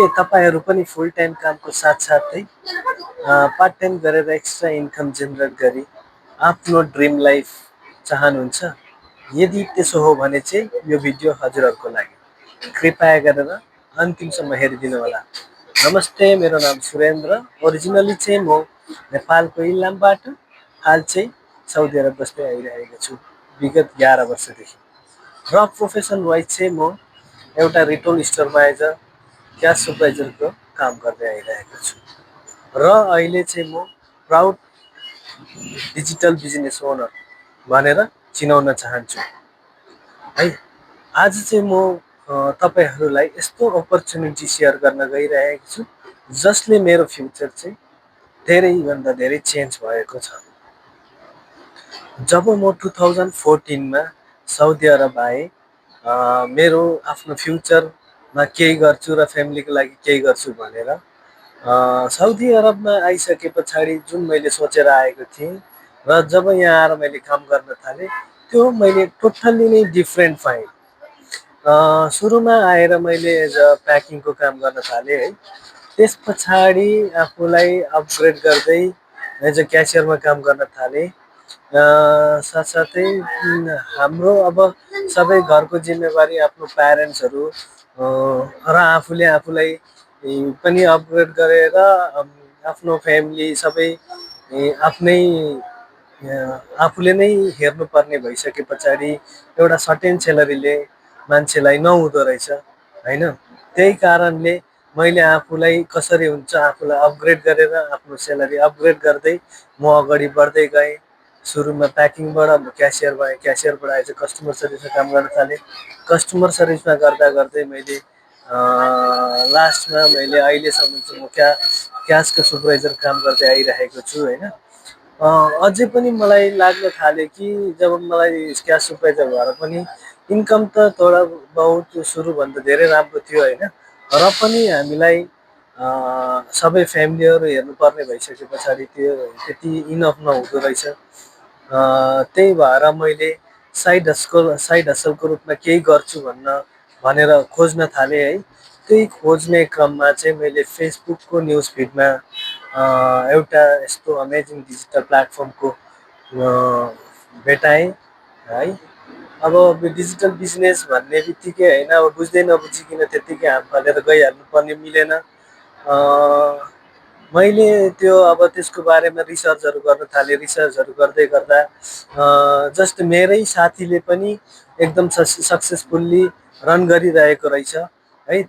के तपाईँहरू पनि फुल टाइम कामको साथसाथै पार्ट टाइम गरेर एक्स्ट्रा इन्कम जेनेरेट गरी आफ्नो ड्रिम लाइफ चाहनुहुन्छ? यदि त्यसो हो भने चाहिँ यो भिडियो हजुरहरूको लागि। कृपया गरेर अन्तिमसम्म हेरिदिनु होला। नमस्ते, मेरो नाम सुरेन्द्र। ओरिजिनली चाहिँ म नेपालको इलामबाट, हाल चाहिँ साउदी अरब बस्दै आइरहेको छु विगत 11 वर्षदेखि। र प्रोफेसन वाइज चाहिँ म एउटा रिटेल स्टोरमा एज अ क्यास सुपरभाइजरको काम गर्दै आइरहेको छु। र अहिले चाहिँ म प्राउड डिजिटल बिजनेस ओनर भनेर चिनाउन चाहन्छु है। आज चाहिँ म तपाईँहरूलाई यस्तो अपर्च्युनिटी सेयर गर्न गइरहेको छु जसले मेरो फ्युचर चाहिँ धेरैभन्दा धेरै चेन्ज भएको छ। जब म 2014मा साउदी अरब आएँ, मेरो आफ्नो फ्युचरमा केही गर्छु र फ्यामिलीको लागि केही गर्छु भनेर साउदी अरबमा आइसके पछाडि जुन मैले सोचेर आएको थिएँ र जब यहाँ आएर मैले काम गर्न थालेँ, त्यो मैले टोटल्ली नै डिफ्रेन्ट पाएँ। सुरुमा आएर मैले एज अ प्याकिङको काम गर्न थालेँ है। त्यस पछाडि आफूलाई अपग्रेड गर्दै एज अ क्यासियरमा काम गर्न थालेँ। साथसाथै हाम्रो अब सबै घरको जिम्मेवारी आफ्नो प्यारेन्ट्सहरू र आफूले आफूलाई पनि अपग्रेड गरेर आफ्नो फ्यामिली सबै आफ्नै आफूले नै हेर्नुपर्ने भइसके पछाडि एउटा सर्टेन स्यालेरीले मान्छेलाई नहुँदो रहेछ होइन। त्यही कारणले मैले आफूलाई कसरी हुन्छ आफूलाई अपग्रेड गरेर आफ्नो स्यालेरी अपग्रेड गर्दै म अगाडि बढ्दै गएँ। सुरुमा प्याकिङबाट म क्यासियर भएँ, क्यासियरबाट आएपछि कस्टमर सर्भिसमा काम गर्न थालेँ। कस्टमर सर्भिसमा गर्दा गर्दै मैले लास्टमा मैले अहिलेसम्म चाहिँ म क्यासको सुपरभाइजर काम गर्दै आइरहेको छु होइन। अझै पनि मलाई लाग्न थाल्यो कि जब मलाई क्यास सुपरभाइजर भएर पनि इन्कम त थोडा बहुत सुरुभन्दा धेरै राम्रो थियो होइन। र पनि हामीलाई सबै फ्यामिलीहरू हेर्नुपर्ने भइसके पछाडि त्यो त्यति इनफ नहुँदो रहेछ। त्यही भएर मैले साइड हसलको रूपमा केही गर्छु भनेर खोज्न थालेँ है। त्यही खोज्ने क्रममा चाहिँ मैले फेसबुकको न्युज फिडमा एउटा यस्तो अमेजिङ डिजिटल प्लेटफर्मको भेटाएँ है। अब डिजिटल बिजनेस भन्ने बित्तिकै होइन, अब बुझ्दै नबुझिकन त्यत्तिकै हात फालेर गइहाल्नु पर्ने मिलेन। मैले त्यो अब त्यसको बारेमा रिसर्चहरू गर्न थालेँ। रिसर्चहरू गर्दै गर्दा जस्ट मेरै साथीले पनि एकदम सक्सेसफुल्ली रन गरिरहेको रहेछ